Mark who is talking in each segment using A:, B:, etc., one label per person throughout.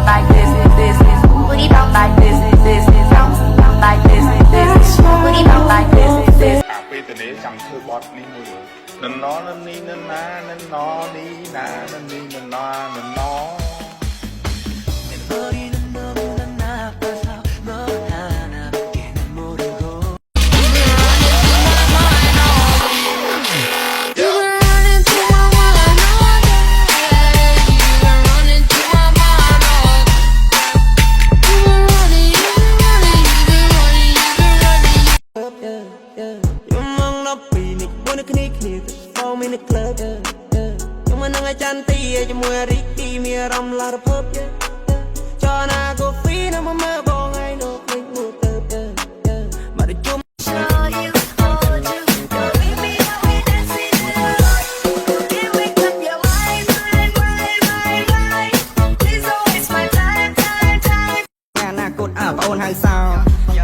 A: like this, this, booty bounce like this, this, bounce like this, this, booty bounce like this, this.
B: ពេលទៅនេះចង់ធ្វើបទនេះមួយនណននេះនណានណនេះណាននេះនណនណ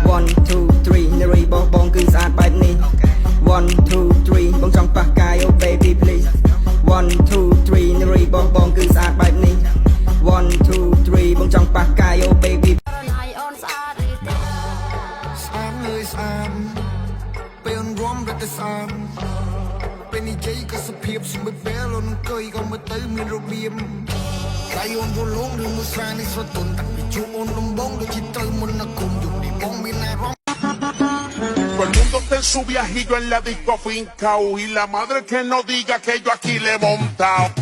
B: 1 2 3 នារីបងគឺស្អាតបែបនេះ 1 2 3បងចង់ប៉ះកាយ oh baby please 1 2 3 នារីបងគឺស្អាតបែបនេះ 1 2 3បងចង់ប៉ះកាយ oh baby
C: អូនស្អាតស្អាតលើស្អាតពេលរំរត់ទៅស្អាតពេលនិយាយក៏សុភាពស្មិតពេលអូនអង្គុយក៏មើលទៅមានរបៀបកាយអូនរលងឬមួយស្រានេះស្រទន់តាំងពីជួបអូនដំបងដូចជាត្រូវមុនណាគុំយប់នេះបងមានអារម្មណ៍
D: Todo el mundo está en su viajillo en la disco fincao y la madre que no diga que yo aquí le he montado.